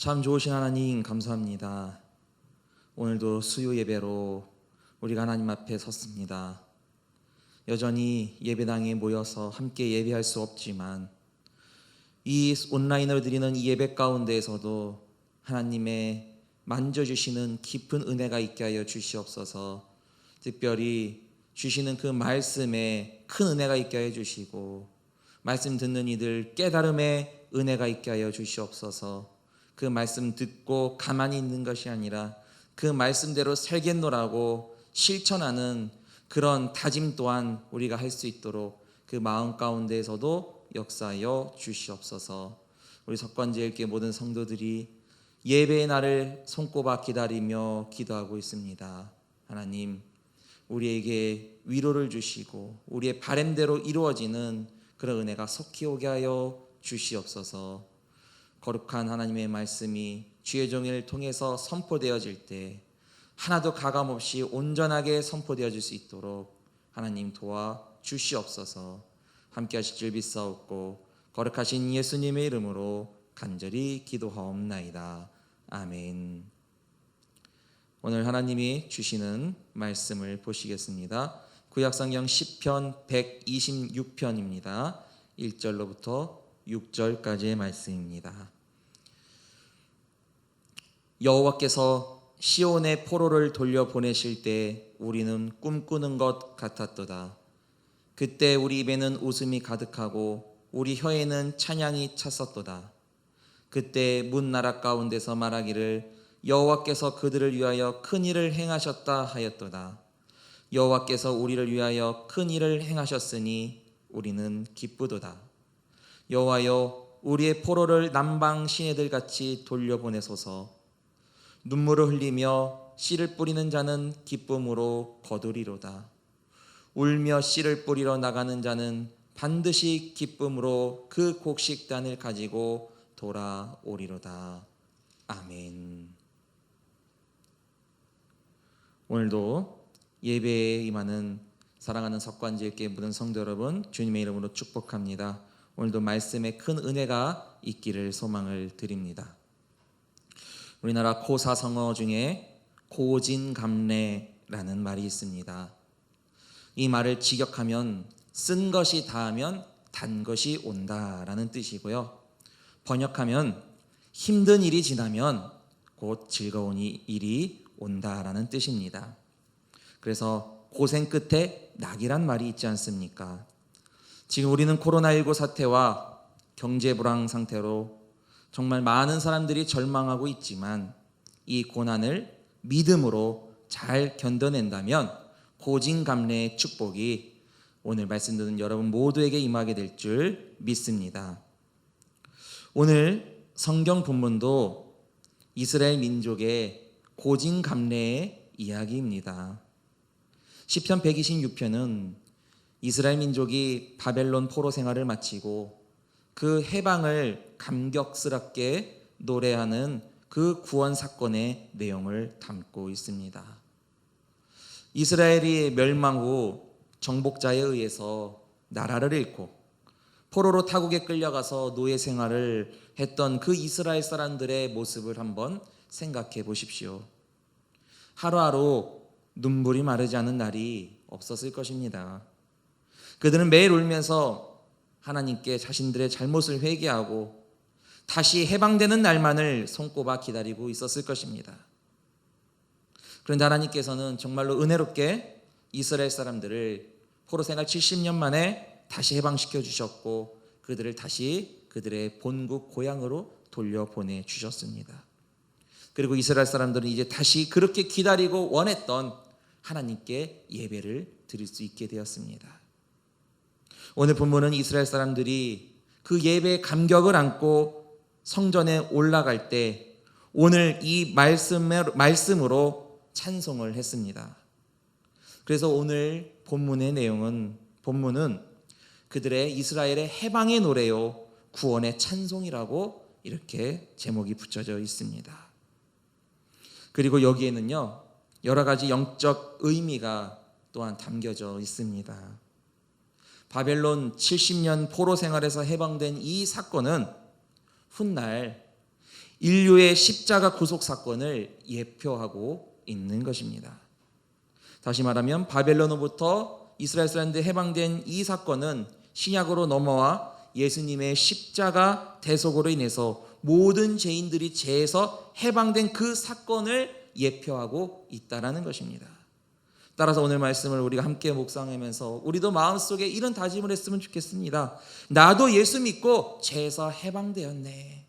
참 좋으신 하나님 감사합니다. 오늘도 수요 예배로 우리가 하나님 앞에 섰습니다. 여전히 예배당에 모여서 함께 예배할 수 없지만 이 온라인으로 드리는 이 예배 가운데에서도 하나님의 만져주시는 깊은 은혜가 있게 하여 주시옵소서. 특별히 주시는 그 말씀에 큰 은혜가 있게 하여 주시고 말씀 듣는 이들 깨달음의 은혜가 있게 하여 주시옵소서. 그 말씀 듣고 가만히 있는 것이 아니라 그 말씀대로 살겠노라고 실천하는 그런 다짐 또한 우리가 할 수 있도록 그 마음 가운데에서도 역사하여 주시옵소서. 우리 석관제일교회 모든 성도들이 예배의 날을 손꼽아 기다리며 기도하고 있습니다. 하나님, 우리에게 위로를 주시고 우리의 바람대로 이루어지는 그런 은혜가 속히 오게 하여 주시옵소서. 거룩한 하나님의 말씀이 주의 종을 통해서 선포되어질 때 하나도 가감없이 온전하게 선포되어질 수 있도록 하나님 도와 주시옵소서. 함께 하실 줄 믿사옵고 거룩하신 예수님의 이름으로 간절히 기도하옵나이다. 아멘. 오늘 하나님이 주시는 말씀을 보시겠습니다. 구약성경 시편 126편입니다. 1절로부터 6절까지의 말씀입니다. 여호와께서 시온의 포로를 돌려보내실 때 우리는 꿈꾸는 것 같았도다. 그때 우리 입에는 웃음이 가득하고 우리 혀에는 찬양이 찼었도다. 그때 문 나라 가운데서 말하기를 여호와께서 그들을 위하여 큰 일을 행하셨다 하였도다. 여호와께서 우리를 위하여 큰 일을 행하셨으니 우리는 기쁘도다. 여호와여, 우리의 포로를 남방 시내들 같이 돌려보내소서. 눈물을 흘리며 씨를 뿌리는 자는 기쁨으로 거두리로다. 울며 씨를 뿌리러 나가는 자는 반드시 기쁨으로 그 곡식단을 가지고 돌아오리로다. 아멘. 오늘도 예배에 임하는 사랑하는 석관제일교회 모든 성도 여러분, 주님의 이름으로 축복합니다. 오늘도 말씀에 큰 은혜가 있기를 소망을 드립니다. 우리나라 고사성어 중에 고진감래라는 말이 있습니다. 이 말을 직역하면 쓴 것이 다하면 단 것이 온다라는 뜻이고요. 번역하면 힘든 일이 지나면 곧 즐거운 일이 온다라는 뜻입니다. 그래서 고생 끝에 낙이란 말이 있지 않습니까? 지금 우리는 코로나19 사태와 경제 불황 상태로 정말 많은 사람들이 절망하고 있지만 이 고난을 믿음으로 잘 견뎌낸다면 고진감래의 축복이 오늘 말씀 듣는 여러분 모두에게 임하게 될 줄 믿습니다. 오늘 성경 본문도 이스라엘 민족의 고진감래의 이야기입니다. 시편 126편은 이스라엘 민족이 바벨론 포로 생활을 마치고 그 해방을 감격스럽게 노래하는 그 구원 사건의 내용을 담고 있습니다. 이스라엘이 멸망 후 정복자에 의해서 나라를 잃고 포로로 타국에 끌려가서 노예 생활을 했던 그 이스라엘 사람들의 모습을 한번 생각해 보십시오. 하루하루 눈물이 마르지 않은 날이 없었을 것입니다. 그들은 매일 울면서 하나님께 자신들의 잘못을 회개하고 다시 해방되는 날만을 손꼽아 기다리고 있었을 것입니다. 그런데 하나님께서는 정말로 은혜롭게 이스라엘 사람들을 포로 생활 70년 만에 다시 해방시켜 주셨고 그들을 다시 그들의 본국 고향으로 돌려보내 주셨습니다. 그리고 이스라엘 사람들은 이제 다시 그렇게 기다리고 원했던 하나님께 예배를 드릴 수 있게 되었습니다. 오늘 본문은 이스라엘 사람들이 그 예배의 감격을 안고 성전에 올라갈 때 오늘 이 말씀으로 찬송을 했습니다. 그래서 오늘 본문의 본문은 그들의 이스라엘의 해방의 노래요 구원의 찬송이라고 이렇게 제목이 붙여져 있습니다. 그리고 여기에는요 여러 가지 영적 의미가 또한 담겨져 있습니다. 바벨론 70년 포로 생활에서 해방된 이 사건은 훗날 인류의 십자가 구속 사건을 예표하고 있는 것입니다. 다시 말하면 바벨론으로부터 이스라엘 사람들 해방된 이 사건은 신약으로 넘어와 예수님의 십자가 대속으로 인해서 모든 죄인들이 죄에서 해방된 그 사건을 예표하고 있다라는 것입니다. 따라서 오늘 말씀을 우리가 함께 묵상하면서 우리도 마음속에 이런 다짐을 했으면 좋겠습니다. 나도 예수 믿고 죄에서 해방되었네.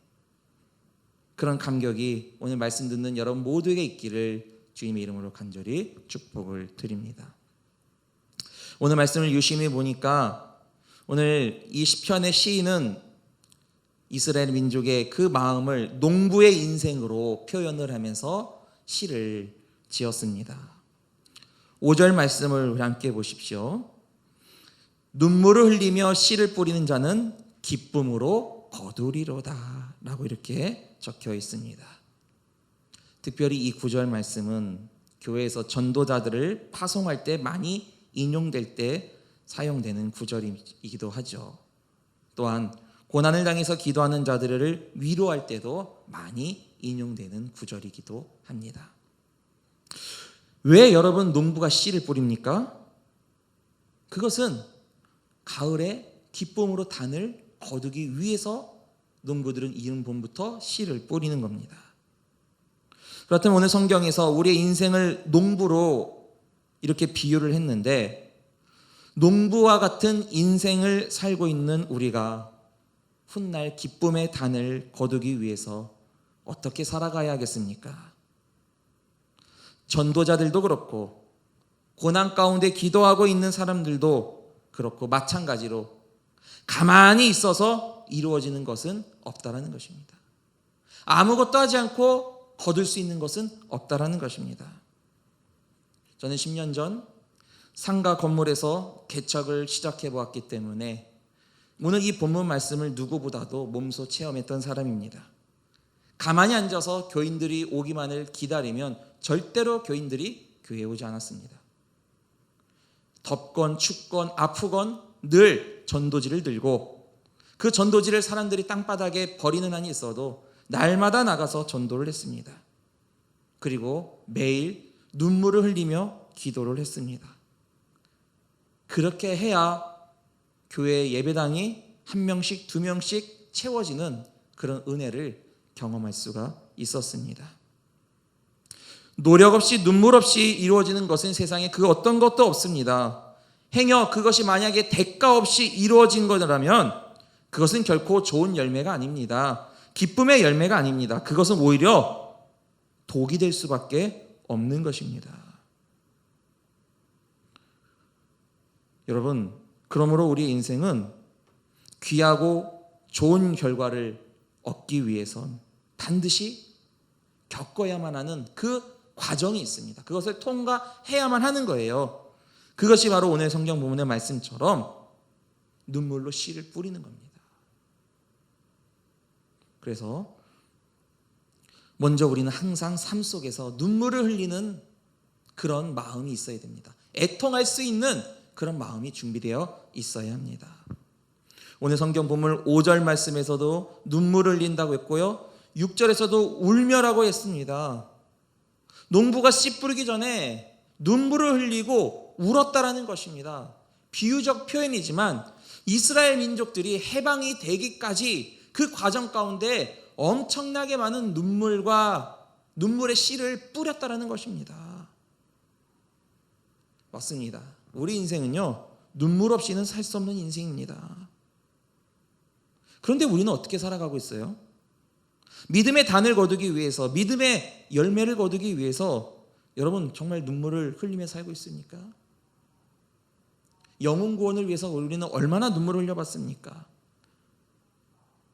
그런 감격이 오늘 말씀 듣는 여러분 모두에게 있기를 주님의 이름으로 간절히 축복을 드립니다. 오늘 말씀을 유심히 보니까 오늘 이 시편의 시인은 이스라엘 민족의 그 마음을 농부의 인생으로 표현을 하면서 시를 지었습니다. 5절 말씀을 함께 보십시오. 눈물을 흘리며 씨를 뿌리는 자는 기쁨으로 거두리로다 라고 이렇게 적혀 있습니다. 특별히 이 9절 말씀은 교회에서 전도자들을 파송할 때 많이 인용될 때 사용되는 구절이기도 하죠. 또한 고난을 당해서 기도하는 자들을 위로할 때도 많이 인용되는 구절이기도 합니다. 왜 여러분 농부가 씨를 뿌립니까? 그것은 가을에 기쁨으로 단을 거두기 위해서 농부들은 이른 봄부터 씨를 뿌리는 겁니다. 그렇다면 오늘 성경에서 우리의 인생을 농부로 이렇게 비유를 했는데 농부와 같은 인생을 살고 있는 우리가 훗날 기쁨의 단을 거두기 위해서 어떻게 살아가야 하겠습니까? 전도자들도 그렇고 고난 가운데 기도하고 있는 사람들도 그렇고 마찬가지로 가만히 있어서 이루어지는 것은 없다라는 것입니다. 아무것도 하지 않고 거둘 수 있는 것은 없다라는 것입니다. 저는 10년 전 상가 건물에서 개척을 시작해 보았기 때문에 오늘 이 본문 말씀을 누구보다도 몸소 체험했던 사람입니다. 가만히 앉아서 교인들이 오기만을 기다리면 절대로 교인들이 교회에 오지 않았습니다. 덥건 춥건 아프건 늘 전도지를 들고 그 전도지를 사람들이 땅바닥에 버리는 한이 있어도 날마다 나가서 전도를 했습니다. 그리고 매일 눈물을 흘리며 기도를 했습니다. 그렇게 해야 교회 예배당이 1명씩 2명씩 채워지는 그런 은혜를 경험할 수가 있었습니다. 노력 없이 눈물 없이 이루어지는 것은 세상에 그 어떤 것도 없습니다. 행여 그것이 만약에 대가 없이 이루어진 거라면 그것은 결코 좋은 열매가 아닙니다. 기쁨의 열매가 아닙니다. 그것은 오히려 독이 될 수밖에 없는 것입니다. 여러분, 그러므로 우리의 인생은 귀하고 좋은 결과를 얻기 위해선 반드시 겪어야만 하는 그 과정이 있습니다. 그것을 통과해야만 하는 거예요. 그것이 바로 오늘 성경 본문의 말씀처럼 눈물로 씨를 뿌리는 겁니다. 그래서 먼저 우리는 항상 삶 속에서 눈물을 흘리는 그런 마음이 있어야 됩니다. 애통할 수 있는 그런 마음이 준비되어 있어야 합니다. 오늘 성경 본문 5절 말씀에서도 눈물을 흘린다고 했고요. 6절에서도 울며라고 했습니다. 농부가 씨 뿌리기 전에 눈물을 흘리고 울었다라는 것입니다. 비유적 표현이지만 이스라엘 민족들이 해방이 되기까지 그 과정 가운데 엄청나게 많은 눈물의 씨를 뿌렸다라는 것입니다. 맞습니다. 우리 인생은요, 눈물 없이는 살 수 없는 인생입니다. 그런데 우리는 어떻게 살아가고 있어요? 믿음의 단을 거두기 위해서, 믿음의 열매를 거두기 위해서 여러분 정말 눈물을 흘리며 살고 있습니까? 영혼 구원을 위해서 우리는 얼마나 눈물을 흘려봤습니까?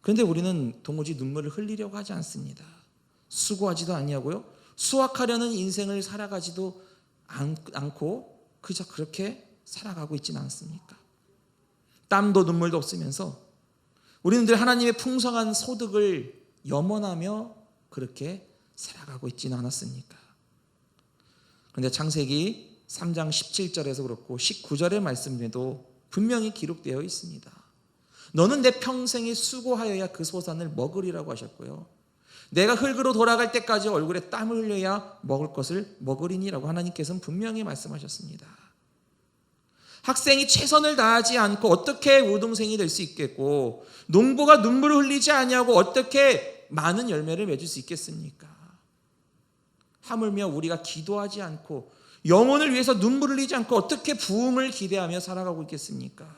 그런데 우리는 도무지 눈물을 흘리려고 하지 않습니다. 수고하지도 아니하고요, 수확하려는 인생을 살아가지도 않고 그저 그렇게 살아가고 있지는 않습니까? 땀도 눈물도 없으면서 우리는 늘 하나님의 풍성한 소득을 염원하며 그렇게 살아가고 있지는 않았습니까? 그런데 창세기 3장 17절에서 그렇고 19절의 말씀에도 분명히 기록되어 있습니다. 너는 내 평생에 수고하여야 그 소산을 먹으리라고 하셨고요. 내가 흙으로 돌아갈 때까지 얼굴에 땀을 흘려야 먹을 것을 먹으리니라고 하나님께서는 분명히 말씀하셨습니다. 학생이 최선을 다하지 않고 어떻게 우등생이 될 수 있겠고, 농부가 눈물을 흘리지 아니하고 어떻게 많은 열매를 맺을 수 있겠습니까? 하물며 우리가 기도하지 않고 영혼을 위해서 눈물을 흘리지 않고 어떻게 부흥을 기대하며 살아가고 있겠습니까?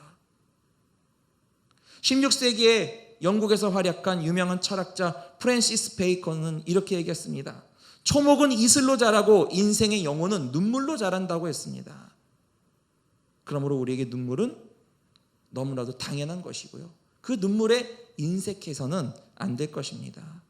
16세기에 영국에서 활약한 유명한 철학자 프랜시스 베이컨은 이렇게 얘기했습니다. 초목은 이슬로 자라고 인생의 영혼은 눈물로 자란다고 했습니다. 그러므로 우리에게 눈물은 너무나도 당연한 것이고요. 그 눈물에 인색해서는 안 될 것입니다.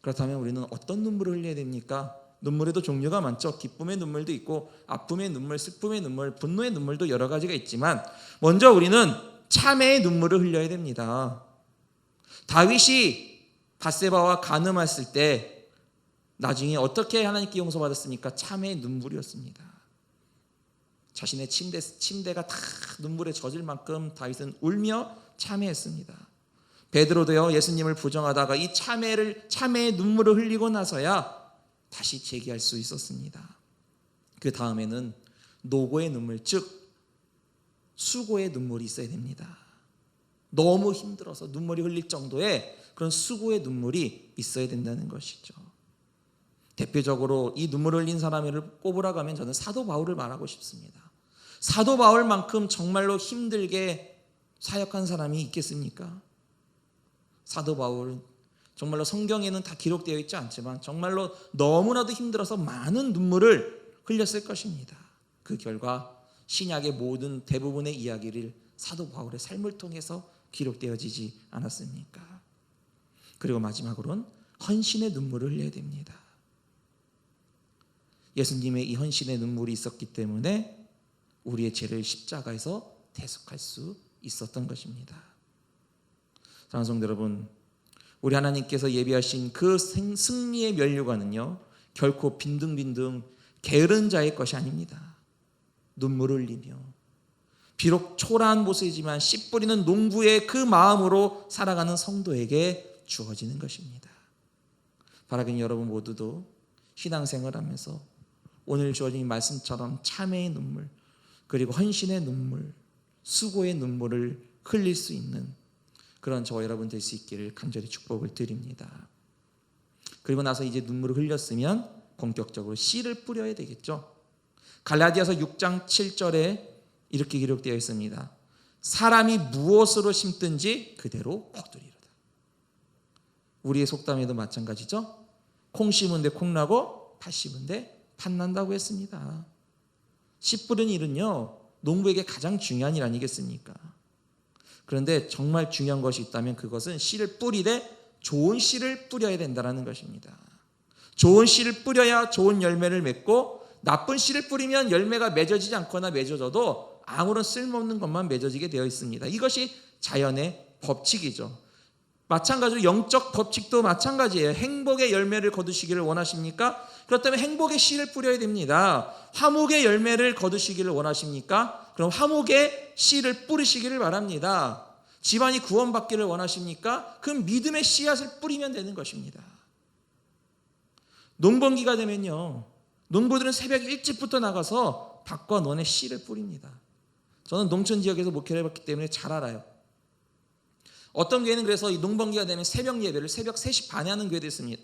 그렇다면 우리는 어떤 눈물을 흘려야 됩니까? 눈물에도 종류가 많죠. 기쁨의 눈물도 있고 아픔의 눈물, 슬픔의 눈물, 분노의 눈물도 여러 가지가 있지만 먼저 우리는 참회의 눈물을 흘려야 됩니다. 다윗이 밧세바와 간음했을 때 나중에 어떻게 하나님께 용서받았습니까? 참회의 눈물이었습니다. 자신의 침대가 다 눈물에 젖을 만큼 다윗은 울며 참회했습니다. 베드로도요, 예수님을 부정하다가 이 참회의 눈물을 흘리고 나서야 다시 재기할 수 있었습니다. 그 다음에는 노고의 눈물, 즉 수고의 눈물이 있어야 됩니다. 너무 힘들어서 눈물이 흘릴 정도의 그런 수고의 눈물이 있어야 된다는 것이죠. 대표적으로 이 눈물을 흘린 사람을 꼽으라고 하면 저는 사도 바울을 말하고 싶습니다. 사도 바울만큼 정말로 힘들게 사역한 사람이 있겠습니까? 사도 바울은 정말로 성경에는 다 기록되어 있지 않지만 정말로 너무나도 힘들어서 많은 눈물을 흘렸을 것입니다. 그 결과 신약의 모든 대부분의 이야기를 사도 바울의 삶을 통해서 기록되어지지 않았습니까? 그리고 마지막으로는 헌신의 눈물을 흘려야 됩니다. 예수님의 이 헌신의 눈물이 있었기 때문에 우리의 죄를 십자가에서 대속할 수 있었던 것입니다. 사랑하는 성도 여러분, 우리 하나님께서 예비하신 그 승리의 면류관은요, 결코 빈둥빈둥 게으른 자의 것이 아닙니다. 눈물을 흘리며 비록 초라한 모습이지만 씨 뿌리는 농부의 그 마음으로 살아가는 성도에게 주어지는 것입니다. 바라기는 여러분 모두도 신앙생활을 하면서 오늘 주어진 이 말씀처럼 참회의 눈물, 그리고 헌신의 눈물, 수고의 눈물을 흘릴 수 있는 그런 저와 여러분 될 수 있기를 간절히 축복을 드립니다. 그리고 나서 이제 눈물을 흘렸으면 본격적으로 씨를 뿌려야 되겠죠. 갈라디아서 6장 7절에 이렇게 기록되어 있습니다. 사람이 무엇으로 심든지 그대로 거두리로다. 우리의 속담에도 마찬가지죠. 콩 심은 데 콩 나고 팥 심은 데 팥 난다고 했습니다. 씨 뿌리는 일은요, 농부에게 가장 중요한 일 아니겠습니까? 그런데 정말 중요한 것이 있다면 그것은 씨를 뿌리되 좋은 씨를 뿌려야 된다는 것입니다. 좋은 씨를 뿌려야 좋은 열매를 맺고, 나쁜 씨를 뿌리면 열매가 맺어지지 않거나 맺어져도 아무런 쓸모없는 것만 맺어지게 되어 있습니다. 이것이 자연의 법칙이죠. 마찬가지로 영적 법칙도 마찬가지예요. 행복의 열매를 거두시기를 원하십니까? 그렇다면 행복의 씨를 뿌려야 됩니다. 화목의 열매를 거두시기를 원하십니까? 그럼 화목의 씨를 뿌리시기를 바랍니다. 집안이 구원받기를 원하십니까? 그럼 믿음의 씨앗을 뿌리면 되는 것입니다. 농번기가 되면요, 농부들은 새벽 일찍부터 나가서 밭과 논에 씨를 뿌립니다. 저는 농촌 지역에서 목회를 해봤기 때문에 잘 알아요. 어떤 교회는 그래서 이 농번기가 되면 새벽 예배를 새벽 3시 반에 하는 교회도 있습니다.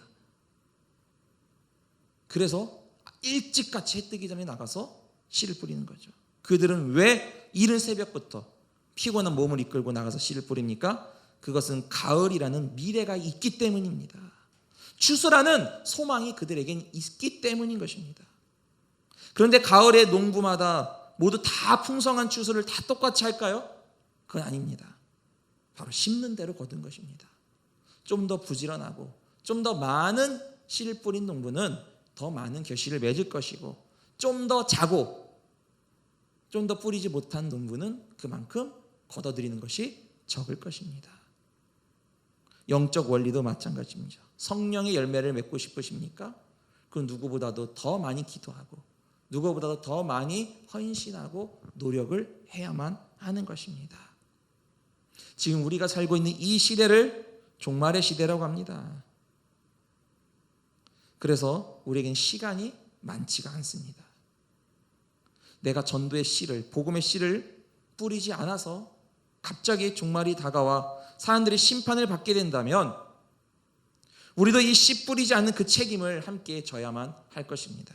그래서 일찍같이 해 뜨기 전에 나가서 씨를 뿌리는 거죠. 그들은 왜 이른 새벽부터 피곤한 몸을 이끌고 나가서 씨를 뿌립니까? 그것은 가을이라는 미래가 있기 때문입니다. 추수라는 소망이 그들에겐 있기 때문인 것입니다. 그런데 가을에 농부마다 모두 다 풍성한 추수를 다 똑같이 할까요? 그건 아닙니다. 바로 심는 대로 거둔 것입니다. 좀 더 부지런하고 좀 더 많은 씨를 뿌린 농부는 더 많은 결실을 맺을 것이고, 좀 더 작고 좀 더 뿌리지 못한 농부는 그만큼 거둬들이는 것이 적을 것입니다. 영적 원리도 마찬가지입니다. 성령의 열매를 맺고 싶으십니까? 그 누구보다도 더 많이 기도하고 누구보다도 더 많이 헌신하고 노력을 해야만 하는 것입니다. 지금 우리가 살고 있는 이 시대를 종말의 시대라고 합니다. 그래서 우리에겐 시간이 많지가 않습니다. 내가 전도의 씨를, 복음의 씨를 뿌리지 않아서 갑자기 종말이 다가와 사람들이 심판을 받게 된다면 우리도 이 씨 뿌리지 않는 그 책임을 함께 져야만 할 것입니다.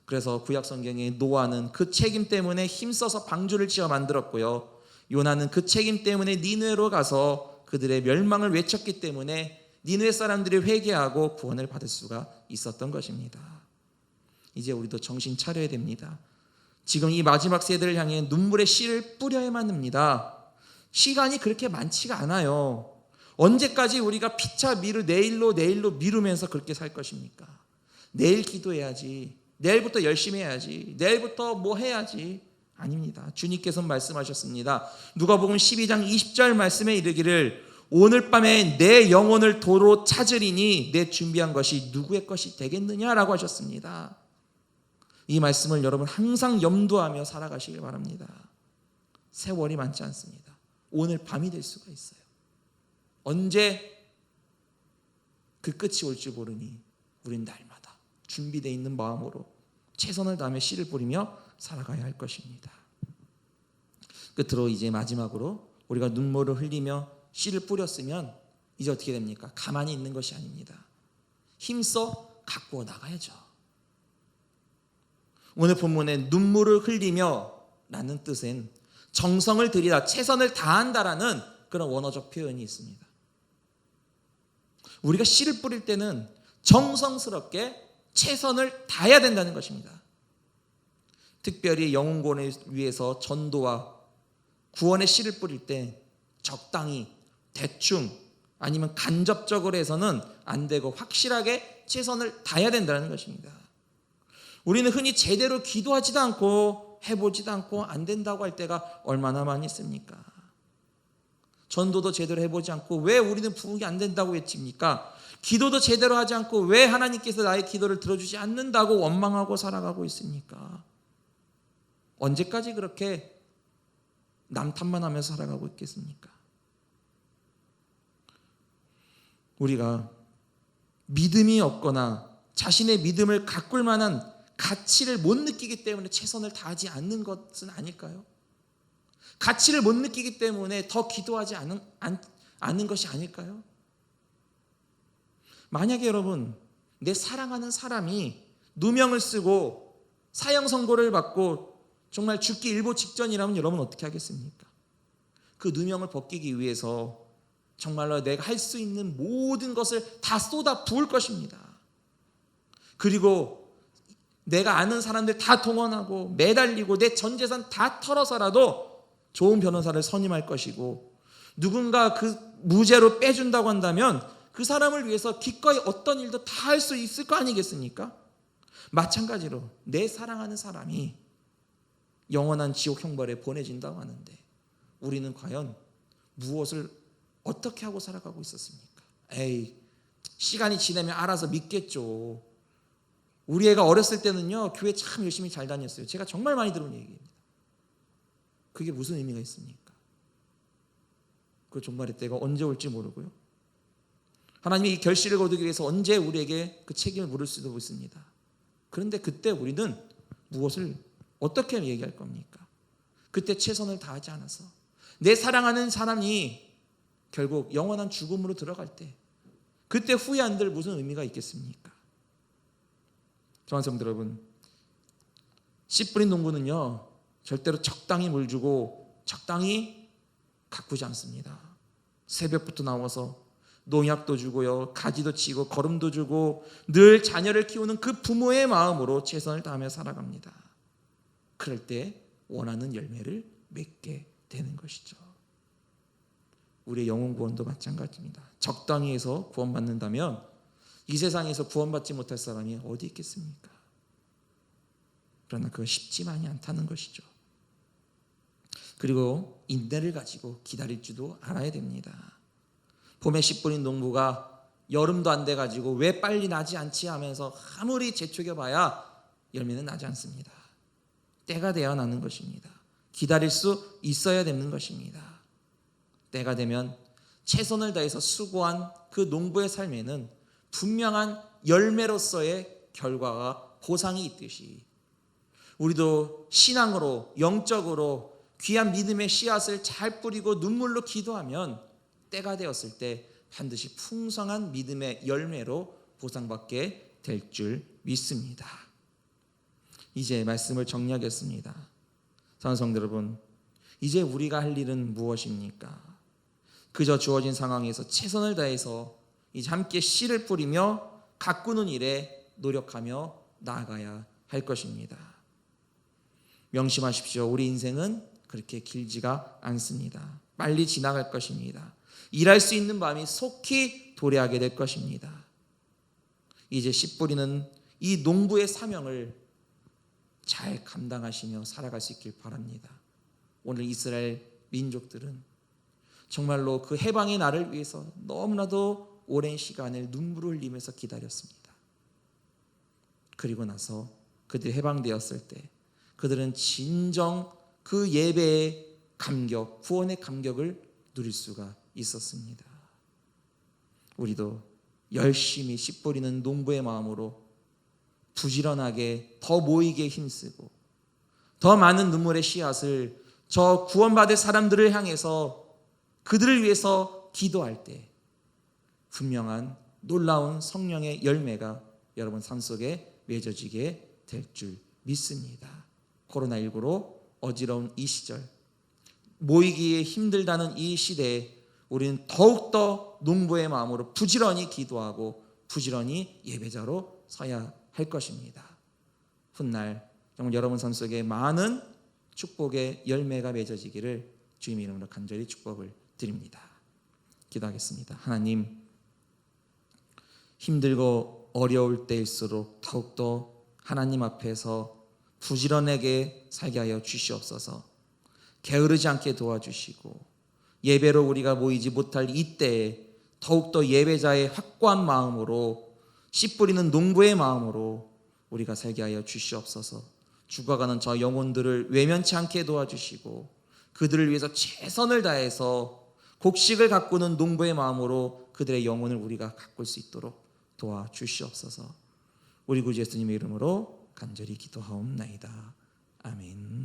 그래서 구약 성경에 노아는 그 책임 때문에 힘써서 방주를 지어 만들었고요. 요나는 그 책임 때문에 니느웨로 가서 그들의 멸망을 외쳤기 때문에 니느웨 사람들이 회개하고 구원을 받을 수가 있었던 것입니다. 이제 우리도 정신 차려야 됩니다. 지금 이 마지막 세대를 향해 눈물의 씨를 뿌려야만 합니다. 시간이 그렇게 많지가 않아요. 언제까지 우리가 피차 내일로 미루면서 그렇게 살 것입니까? 내일 기도해야지, 내일부터 열심히 해야지, 내일부터 뭐 해야지. 아닙니다. 주님께서 말씀하셨습니다. 누가복음 12장 20절 말씀에 이르기를 오늘 밤에 내 영혼을 도로 찾으리니 내 준비한 것이 누구의 것이 되겠느냐라고 하셨습니다. 이 말씀을 여러분 항상 염두하며 살아가시길 바랍니다. 세월이 많지 않습니다. 오늘 밤이 될 수가 있어요. 언제 그 끝이 올지 모르니 우린 날마다 준비되어 있는 마음으로 최선을 다하며 씨를 뿌리며 살아가야 할 것입니다. 끝으로 이제 마지막으로 우리가 눈물을 흘리며 씨를 뿌렸으면 이제 어떻게 됩니까? 가만히 있는 것이 아닙니다. 힘써 가꾸어 나가야죠. 오늘 본문에 눈물을 흘리며 라는 뜻은 정성을 들이다, 최선을 다한다라는 그런 원어적 표현이 있습니다. 우리가 씨를 뿌릴 때는 정성스럽게 최선을 다해야 된다는 것입니다. 특별히 영혼 구원을 위해서 전도와 구원의 씨를 뿌릴 때 적당히, 대충, 아니면 간접적으로 해서는 안 되고 확실하게 최선을 다해야 된다는 것입니다. 우리는 흔히 제대로 기도하지도 않고 해보지도 않고 안 된다고 할 때가 얼마나 많이 있습니까? 전도도 제대로 해보지 않고 왜 우리는 부흥이 안 된다고 외칩니까? 기도도 제대로 하지 않고 왜 하나님께서 나의 기도를 들어주지 않는다고 원망하고 살아가고 있습니까? 언제까지 그렇게 남 탓만 하면서 살아가고 있겠습니까? 우리가 믿음이 없거나 자신의 믿음을 가꿀 만한 가치를 못 느끼기 때문에 최선을 다하지 않는 것은 아닐까요? 가치를 못 느끼기 때문에 더 기도하지 않는 것이 아닐까요? 만약에 여러분, 내 사랑하는 사람이 누명을 쓰고 사형 선고를 받고 정말 죽기 일보 직전이라면 여러분 어떻게 하겠습니까? 그 누명을 벗기기 위해서 정말로 내가 할 수 있는 모든 것을 다 쏟아 부을 것입니다. 그리고 내가 아는 사람들 다 동원하고 매달리고 내 전 재산 다 털어서라도 좋은 변호사를 선임할 것이고, 누군가 그 무죄로 빼준다고 한다면 그 사람을 위해서 기꺼이 어떤 일도 다 할 수 있을 거 아니겠습니까? 마찬가지로 내 사랑하는 사람이 영원한 지옥 형벌에 보내진다고 하는데 우리는 과연 무엇을 어떻게 하고 살아가고 있었습니까? 에이, 시간이 지나면 알아서 믿겠죠. 우리 애가 어렸을 때는요, 교회 참 열심히 잘 다녔어요. 제가 정말 많이 들은 얘기입니다. 그게 무슨 의미가 있습니까? 그 종말의 때가 언제 올지 모르고요. 하나님이 이 결실을 거두기 위해서 언제 우리에게 그 책임을 물을 수도 있습니다. 그런데 그때 우리는 무엇을 어떻게 얘기할 겁니까? 그때 최선을 다하지 않아서 내 사랑하는 사람이 결국 영원한 죽음으로 들어갈 때 그때 후회 안 될 무슨 의미가 있겠습니까? 저한 성도 여러분, 씨 뿌린 농부는요 절대로 적당히 물 주고 적당히 가꾸지 않습니다. 새벽부터 나와서 농약도 주고요, 가지도 치고 거름도 주고 늘 자녀를 키우는 그 부모의 마음으로 최선을 다하며 살아갑니다. 그럴 때 원하는 열매를 맺게 되는 것이죠. 우리의 영혼 구원도 마찬가지입니다. 적당히 해서 구원받는다면 이 세상에서 구원받지 못할 사람이 어디 있겠습니까? 그러나 그거 쉽지만이 않다는 것이죠. 그리고 인내를 가지고 기다릴 줄도 알아야 됩니다. 봄에 씨 뿌린 농부가 여름도 안 돼가지고 왜 빨리 나지 않지 하면서 아무리 재촉여봐야 열매는 나지 않습니다. 때가 되어 나는 것입니다. 기다릴 수 있어야 되는 것입니다. 때가 되면 최선을 다해서 수고한 그 농부의 삶에는 분명한 열매로서의 결과가 보상이 있듯이 우리도 신앙으로 영적으로 귀한 믿음의 씨앗을 잘 뿌리고 눈물로 기도하면 때가 되었을 때 반드시 풍성한 믿음의 열매로 보상받게 될 줄 믿습니다. 이제 말씀을 정리하겠습니다. 사랑하는 성도 여러분, 이제 우리가 할 일은 무엇입니까? 그저 주어진 상황에서 최선을 다해서 이제 함께 씨를 뿌리며 가꾸는 일에 노력하며 나아가야 할 것입니다. 명심하십시오. 우리 인생은 그렇게 길지가 않습니다. 빨리 지나갈 것입니다. 일할 수 있는 밤이 속히 도래하게 될 것입니다. 이제 씨 뿌리는 이 농부의 사명을 잘 감당하시며 살아갈 수 있길 바랍니다. 오늘 이스라엘 민족들은 정말로 그 해방의 날을 위해서 너무나도 오랜 시간을 눈물을 흘리면서 기다렸습니다. 그리고 나서 그들이 해방되었을 때 그들은 진정 그 예배의 감격, 구원의 감격을 누릴 수가 있었습니다. 우리도 열심히 씨 뿌리는 농부의 마음으로 부지런하게 더 모이게 힘쓰고 더 많은 눈물의 씨앗을 저 구원받을 사람들을 향해서 그들을 위해서 기도할 때 분명한 놀라운 성령의 열매가 여러분 삶 속에 맺어지게 될 줄 믿습니다. 코로나19로 어지러운 이 시절, 모이기에 힘들다는 이 시대에 우리는 더욱더 농부의 마음으로 부지런히 기도하고 부지런히 예배자로 서야 할 것입니다. 훗날 정말 여러분 삶 속에 많은 축복의 열매가 맺어지기를 주님의 이름으로 간절히 축복을 드립니다. 기도하겠습니다. 하나님, 힘들고 어려울 때일수록 더욱더 하나님 앞에서 부지런하게 살게 하여 주시옵소서. 게으르지 않게 도와주시고 예배로 우리가 모이지 못할 이때에 더욱더 예배자의 확고한 마음으로 씨 뿌리는 농부의 마음으로 우리가 살게 하여 주시옵소서. 죽어가는 저 영혼들을 외면치 않게 도와주시고 그들을 위해서 최선을 다해서 곡식을 가꾸는 농부의 마음으로 그들의 영혼을 우리가 가꿀 수 있도록 도와주시옵소서. 우리 구주 예수님의 이름으로 간절히 기도하옵나이다. 아멘.